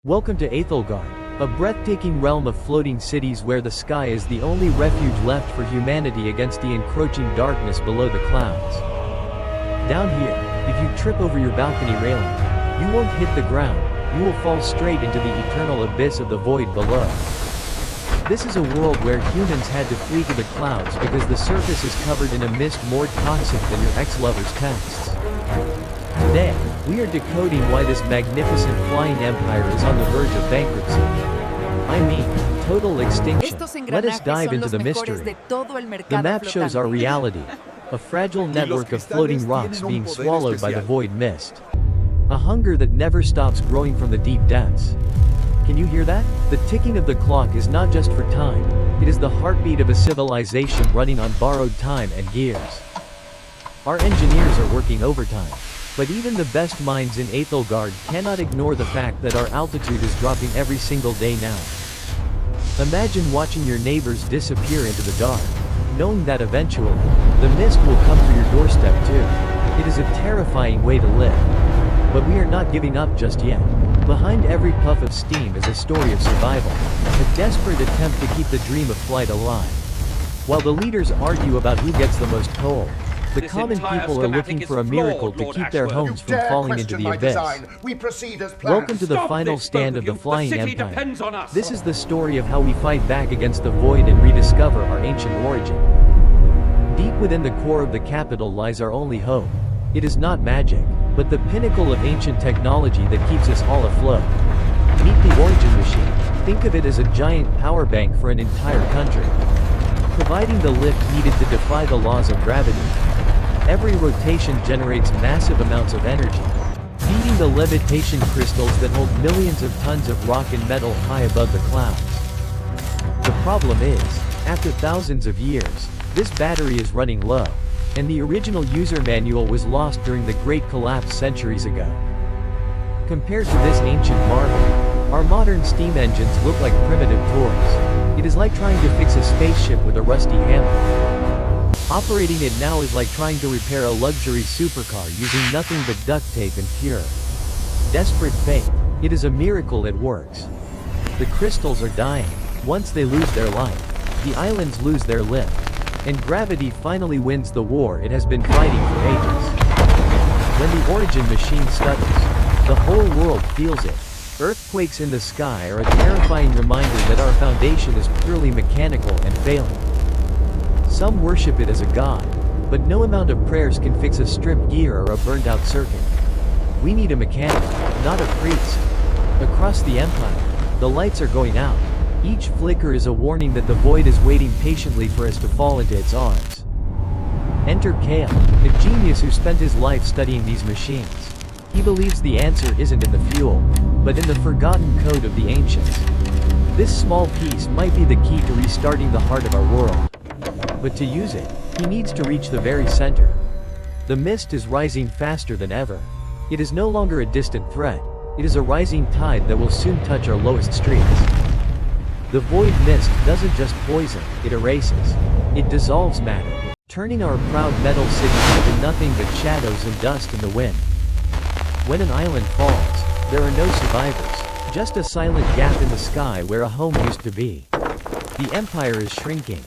Welcome to Aethelgard, a breathtaking realm of floating cities where the sky is the only refuge left for humanity against the encroaching darkness below the clouds. Down here, if you trip over your balcony railing, you won't hit the ground, you will fall straight into the eternal abyss of the void below. This is a world where humans had to flee to the clouds because the surface is covered in a mist more toxic than your ex-lover's texts. Today, we are decoding why this magnificent flying empire is on the verge of bankruptcy. I mean, total extinction. Let us dive into the mystery. The map shows our reality, a fragile network of floating rocks being swallowed by the void mist. A hunger that never stops growing from the deep depths. Can you hear that? The ticking of the clock is not just for time, it is the heartbeat of a civilization running on borrowed time and gears. Our engineers are working overtime. But even the best minds in Aethelgard cannot ignore the fact that our altitude is dropping every single day now. Imagine watching your neighbors disappear into the dark, knowing that eventually, the mist will come for your doorstep too. It is a terrifying way to live. But we are not giving up just yet. Behind every puff of steam is a story of survival, a desperate attempt to keep the dream of flight alive. While the leaders argue about who gets the most coal, the common people are looking for a miracle to keep their homes from falling into the abyss. Welcome to the final stand of the Flying Empire. This is the story of how we fight back against the void and rediscover our ancient origin. Deep within the core of the capital lies our only hope. It is not magic, but the pinnacle of ancient technology that keeps us all afloat. Meet the Origin Machine. Think of it as a giant power bank for an entire country, providing the lift needed to defy the laws of gravity. Every rotation generates massive amounts of energy, feeding the levitation crystals that hold millions of tons of rock and metal high above the clouds. The problem is, after thousands of years, this battery is running low, and the original user manual was lost during the Great Collapse centuries ago. Compared to this ancient marvel, our modern steam engines look like primitive toys. It is like trying to fix a spaceship with a rusty hammer. Operating it now is like trying to repair a luxury supercar using nothing but duct tape and pure desperate faith. It is a miracle it works. The crystals are dying. Once they lose their light, the islands lose their lift, and gravity finally wins the war it has been fighting for ages. When the Origin Machine stutters, the whole world feels it. Earthquakes in the sky are a terrifying reminder that our foundation is purely mechanical and failing. Some worship it as a god, but no amount of prayers can fix a stripped gear or a burnt-out circuit. We need a mechanic, not a priest. Across the empire, the lights are going out. Each flicker is a warning that the void is waiting patiently for us to fall into its arms. Enter Kael, a genius who spent his life studying these machines. He believes the answer isn't in the fuel, but in the forgotten code of the ancients. This small piece might be the key to restarting the heart of our world. But to use it, he needs to reach the very center. The mist is rising faster than ever. It is no longer a distant threat. It is a rising tide that will soon touch our lowest streets. The void mist doesn't just poison, it erases. It dissolves matter, turning our proud metal cities into nothing but shadows and dust in the wind. When an island falls, there are no survivors, just a silent gap in the sky where a home used to be. The empire is shrinking.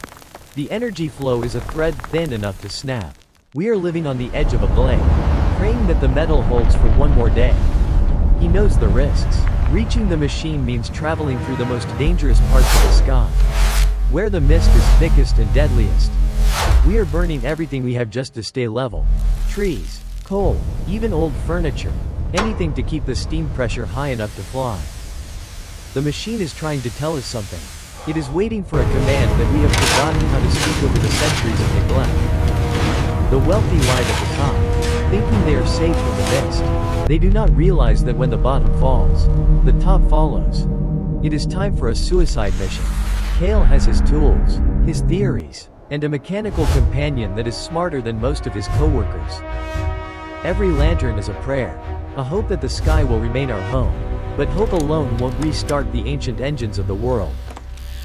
The energy flow is a thread thin enough to snap. We are living on the edge of a blade, praying that the metal holds for one more day. He knows the risks. Reaching the machine means traveling through the most dangerous parts of the sky, where the mist is thickest and deadliest. We are burning everything we have just to stay level. Trees, coal, even old furniture, anything to keep the steam pressure high enough to fly. The machine is trying to tell us something. It is waiting for a command that we have forgotten how to speak over the centuries of neglect. The wealthy lie at the top, thinking they are safe from the mist. They do not realize that when the bottom falls, the top follows. It is time for a suicide mission. Kael has his tools, his theories, and a mechanical companion that is smarter than most of his co-workers. Every lantern is a prayer, a hope that the sky will remain our home, but hope alone won't restart the ancient engines of the world.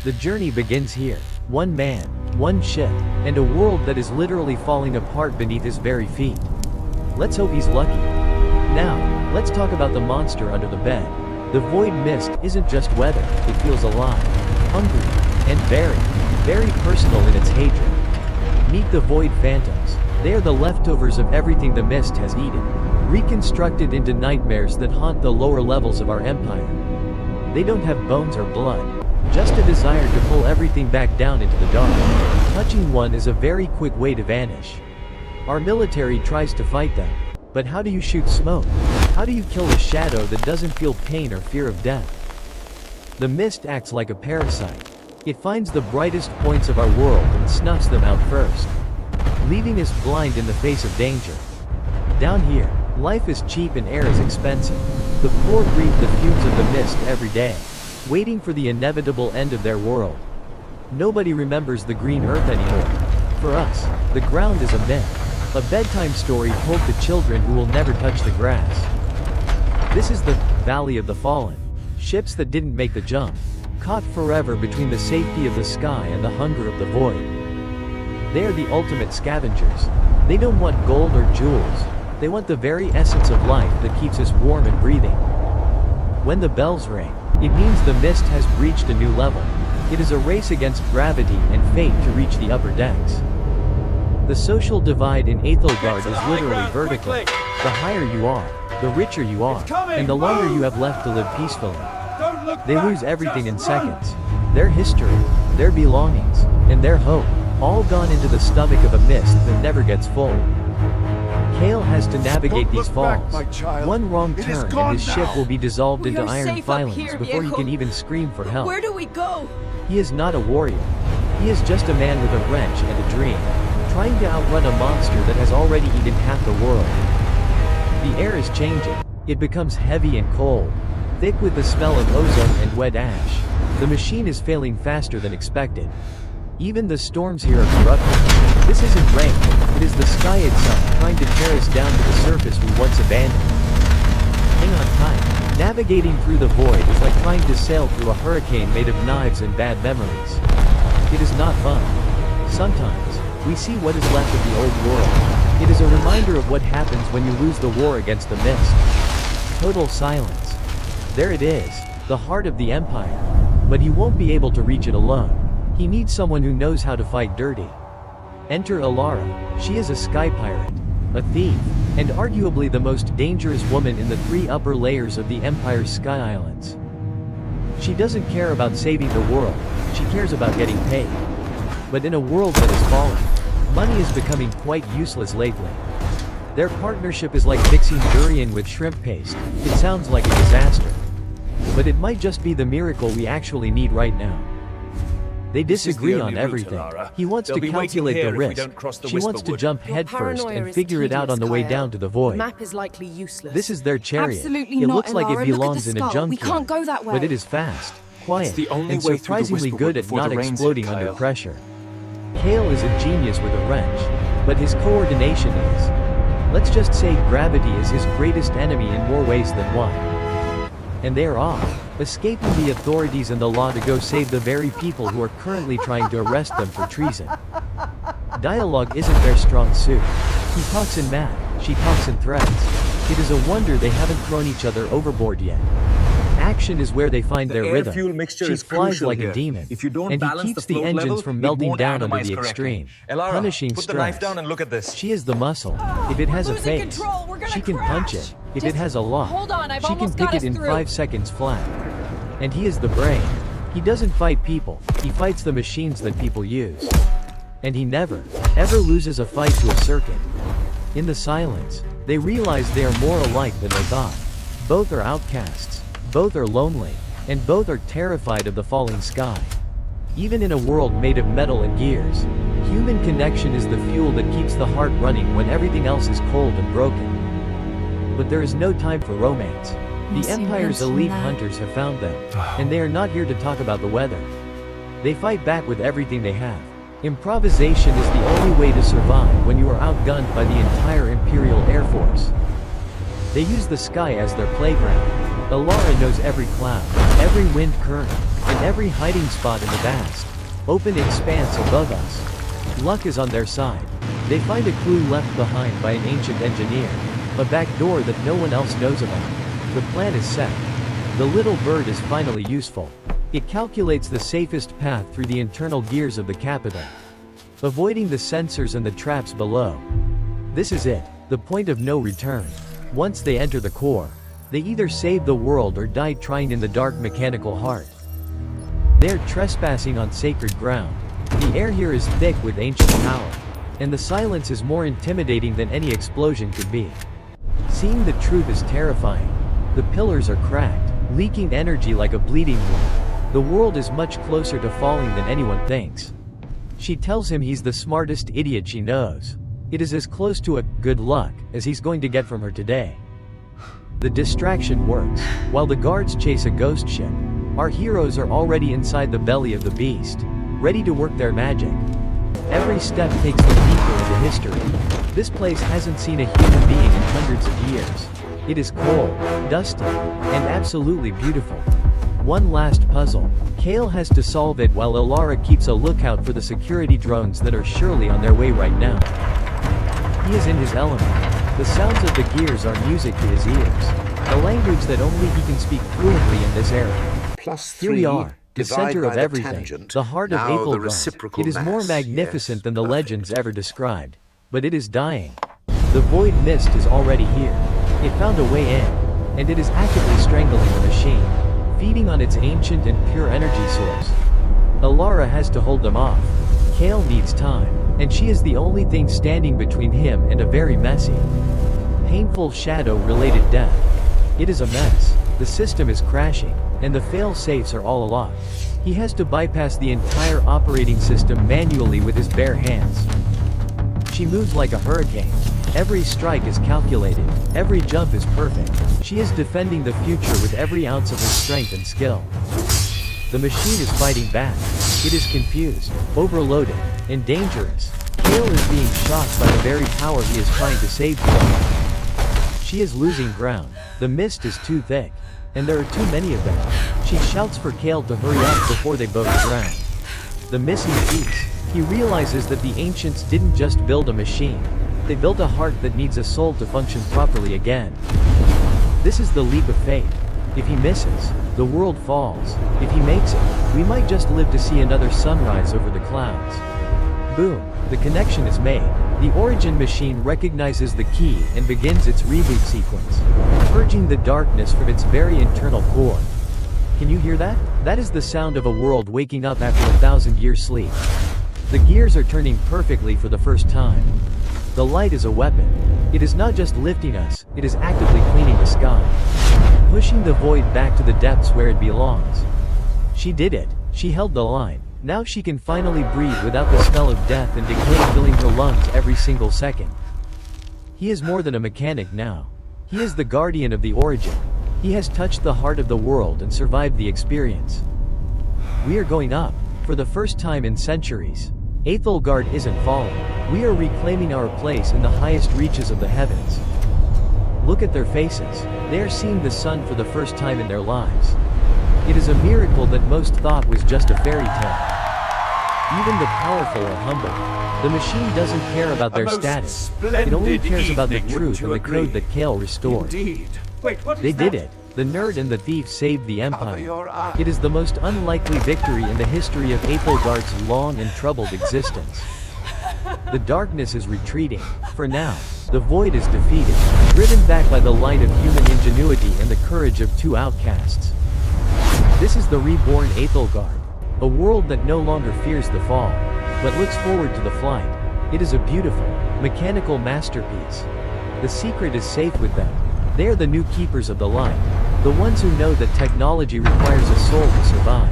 The journey begins here. One man, one ship, and a world that is literally falling apart beneath his very feet. Let's hope he's lucky. Now, let's talk about the monster under the bed. The void mist isn't just weather, it feels alive, hungry, and very, very personal in its hatred. Meet the void phantoms. They are the leftovers of everything the mist has eaten, reconstructed into nightmares that haunt the lower levels of our empire. They don't have bones or blood, just a desire to pull everything back down into the dark. Touching one is a very quick way to vanish. Our military tries to fight them. But how do you shoot smoke? How do you kill a shadow that doesn't feel pain or fear of death? The mist acts like a parasite. It finds the brightest points of our world and snuffs them out first, leaving us blind in the face of danger. Down here, life is cheap and air is expensive. The poor breathe the fumes of the mist every day, waiting for the inevitable end of their world. Nobody remembers the green earth anymore. For us, the ground is a myth. A bedtime story told to children who will never touch the grass. This is the Valley of the Fallen. Ships that didn't make the jump, caught forever between the safety of the sky and the hunger of the void. They are the ultimate scavengers. They don't want gold or jewels. They want the very essence of life that keeps us warm and breathing. When the bells ring, it means the mist has reached a new level. It is a race against gravity and fate to reach the upper decks. The social divide in Aethelgard is literally vertical. The higher you are, the richer you are, and the longer you have left to live peacefully. They lose everything in seconds. Their history, their belongings, and their hope, all gone into the stomach of a mist that never gets full. Kael has to navigate these falls. One wrong turn and his ship will be dissolved into iron filings before he can even scream for help. Where do we go? He is not a warrior. He is just a man with a wrench and a dream, trying to outrun a monster that has already eaten half the world. The air is changing. It becomes heavy and cold, thick with the smell of ozone and wet ash. The machine is failing faster than expected. Even the storms here are corrupted. This isn't rain, it is the sky itself trying to tear us down to the surface we once abandoned. Hang on tight. Navigating through the void is like trying to sail through a hurricane made of knives and bad memories. It is not fun. Sometimes, we see what is left of the old world. It is a reminder of what happens when you lose the war against the mist. Total silence. There it is, the heart of the empire. But he won't be able to reach it alone. He needs someone who knows how to fight dirty. Enter Elara. She is a sky pirate, a thief, and arguably the most dangerous woman in the 3 upper layers of the Empire's Sky Islands. She doesn't care about saving the world, she cares about getting paid. But in a world that is falling, money is becoming quite useless lately. Their partnership is like mixing durian with shrimp paste. It sounds like a disaster. But it might just be the miracle we actually need right now. They disagree on everything. He wants to calculate the risk. She wants to jump headfirst and figure it out on the way down to the void. The map is likely useless. This is their chariot. Absolutely it not, looks like Elara. it belongs in a Look at the skull. junkyard. We can't go that way. But it is fast, quiet, the only and way through the surprisingly good at Whisperwood not before the rains exploding hit, under Kael. pressure. Kael is a genius with a wrench, but his coordination is. Let's just say gravity is his greatest enemy in more ways than one. And they are off, escaping the authorities and the law to go save the very people who are currently trying to arrest them for treason. Dialogue isn't their strong suit. He talks in math, she talks in threats. It is a wonder they haven't thrown each other overboard yet. Action is where they find their rhythm. She flies like a demon, and he keeps the engines from melting down under the extreme, punishing put the knife stress. down and look at this. She is the muscle. If it has a Losing face, control. We're gonna she can crash. punch it. If it has a lock, Hold on, I've she can almost pick got it us in through. 5 seconds flat. And he is the brain. He doesn't fight people, he fights the machines that people use. And he never, ever loses a fight to a circuit. In the silence, they realize they are more alike than they thought. Both are outcasts, both are lonely, and both are terrified of the falling sky. Even in a world made of metal and gears, human connection is the fuel that keeps the heart running when everything else is cold and broken. But there is no time for romance. The Empire's elite hunters have found them, and they are not here to talk about the weather. They fight back with everything they have. Improvisation is the only way to survive when you are outgunned by the entire Imperial Air Force. They use the sky as their playground. Elara knows every cloud, every wind current, and every hiding spot in the vast, open expanse above us. Luck is on their side. They find a clue left behind by an ancient engineer, a back door that no one else knows about. The plan is set. The little bird is finally useful. It calculates the safest path through the internal gears of the capital, avoiding the sensors and the traps below. This is it, the point of no return. Once they enter the core, they either save the world or die trying in the dark mechanical heart. They're trespassing on sacred ground. The air here is thick with ancient power, and the silence is more intimidating than any explosion could be. Seeing the truth is terrifying. The pillars are cracked, leaking energy like a bleeding wound. The world is much closer to falling than anyone thinks. She tells him he's the smartest idiot she knows. It is as close to a good luck as he's going to get from her today. The distraction works. While the guards chase a ghost ship, our heroes are already inside the belly of the beast, ready to work their magic. Every step takes them deeper into history. This place hasn't seen a human being in hundreds of years. It is cold, dusty, and absolutely beautiful. One last puzzle. Kael has to solve it while Elara keeps a lookout for the security drones that are surely on their way right now. He is in his element. The sounds of the gears are music to his ears, a language that only he can speak fluently in this era. Here we are, the center of everything, the heart of Aethelgard. It is more magnificent than the legends ever described, but it is dying. The void mist is already here. It found a way in, and it is actively strangling the machine, feeding on its ancient and pure energy source. Elara has to hold them off. Kael needs time, and she is the only thing standing between him and a very messy, painful shadow-related death. It is a mess. The system is crashing, and the fail-safes are all aloft. He has to bypass the entire operating system manually with his bare hands. She moves like a hurricane. Every strike is calculated, every jump is perfect. She is defending the future with every ounce of her strength and skill. The machine is fighting back. It is confused, overloaded, and dangerous. Kael is being shocked by the very power he is trying to save from. She is losing ground. The mist is too thick, and there are too many of them. She shouts for Kael to hurry up before they both drown. The missing piece. He realizes that the ancients didn't just build a machine. They built a heart that needs a soul to function properly again. This is the leap of fate. If he misses, the world falls. If he makes it, we might just live to see another sunrise over the clouds. Boom, the connection is made. The origin machine recognizes the key and begins its reboot sequence, purging the darkness from its very internal core. Can you hear that? That is the sound of a world waking up after 1,000-year sleep. The gears are turning perfectly for the first time. The light is a weapon. It is not just lifting us, it is actively cleaning the sky, pushing the void back to the depths where it belongs. She did it. She held the line. Now she can finally breathe without the smell of death and decay filling her lungs every single second. He is more than a mechanic now. He is the guardian of the origin. He has touched the heart of the world and survived the experience. We are going up, for the first time in centuries. Aethelgard isn't falling. We are reclaiming our place in the highest reaches of the heavens. Look at their faces. They are seeing the sun for the first time in their lives. It is a miracle that most thought was just a fairy tale. Even the powerful are humble. The machine doesn't care about their status. It only cares about the truth and the code that Kael restored. Indeed. Wait, what is They did that? it. The nerd and the thief saved the Empire. It is the most unlikely victory in the history of Aethelgard's long and troubled existence. The darkness is retreating. For now, the void is defeated, driven back by the light of human ingenuity and the courage of two outcasts. This is the reborn Aethelgard, a world that no longer fears the fall, but looks forward to the flight. It is a beautiful, mechanical masterpiece. The secret is safe with them. They are the new keepers of the light, the ones who know that technology requires a soul to survive.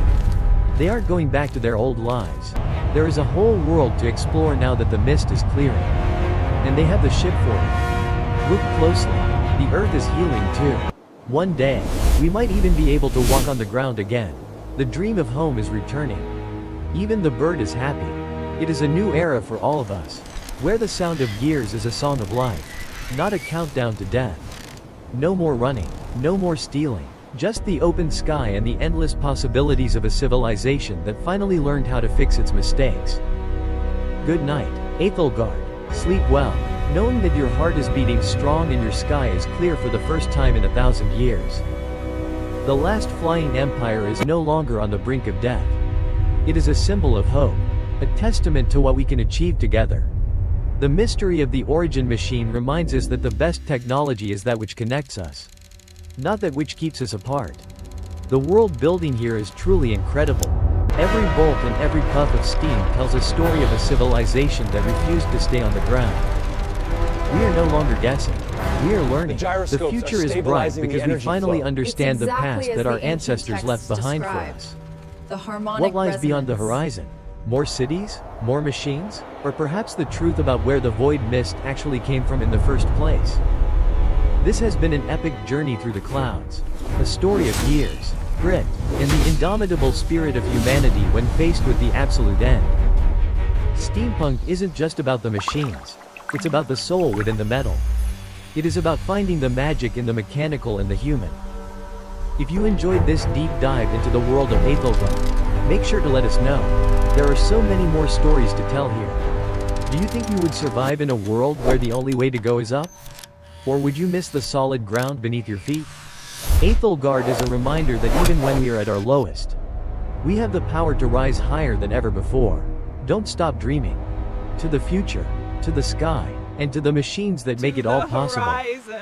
They aren't going back to their old lives. There is a whole world to explore now that the mist is clearing. And they have the ship for it. Look closely. The earth is healing too. One day, we might even be able to walk on the ground again. The dream of home is returning. Even the bird is happy. It is a new era for all of us, where the sound of gears is a song of life, not a countdown to death. No more running, no more stealing, just the open sky and the endless possibilities of a civilization that finally learned how to fix its mistakes. Good night, Aethelgard. Sleep well, knowing that your heart is beating strong and your sky is clear for the first time in 1,000 years. The last flying empire is no longer on the brink of death. It is a symbol of hope, a testament to what we can achieve together. The mystery of the origin machine reminds us that the best technology is that which connects us, not that which keeps us apart. The world building here is truly incredible. Every bolt and every puff of steam tells a story of a civilization that refused to stay on the ground. We are no longer guessing. We are learning. The future is bright because we finally understand the past that our ancestors left behind for us. What lies beyond the horizon? More cities? More machines? Or perhaps the truth about where the void mist actually came from in the first place? This has been an epic journey through the clouds. A story of years, grit, and the indomitable spirit of humanity when faced with the absolute end. Steampunk isn't just about the machines. It's about the soul within the metal. It is about finding the magic in the mechanical and the human. If you enjoyed this deep dive into the world of Aethelgard, make sure to let us know. There are so many more stories to tell here. Do you think you would survive in a world where the only way to go is up? Or would you miss the solid ground beneath your feet? Aethelgard is a reminder that even when we are at our lowest, we have the power to rise higher than ever before. Don't stop dreaming. To the future, to the sky, and to the machines that make it all possible.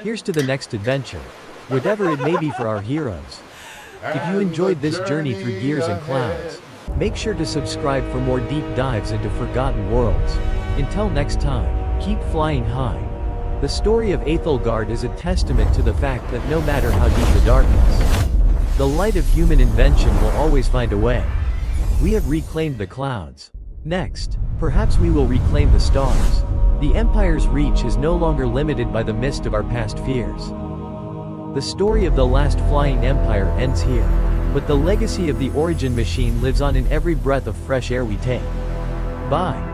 Here's to the next adventure, whatever it may be for our heroes. If you enjoyed this journey through gears and clouds, make sure to subscribe for more deep dives into forgotten worlds. Until next time, keep flying high. The story of Aethelgard is a testament to the fact that no matter how deep the darkness, the light of human invention will always find a way. We have reclaimed the clouds. Next, perhaps we will reclaim the stars. The Empire's reach is no longer limited by the mist of our past fears. The story of the last flying empire ends here, but the legacy of the origin machine lives on in every breath of fresh air we take. Bye.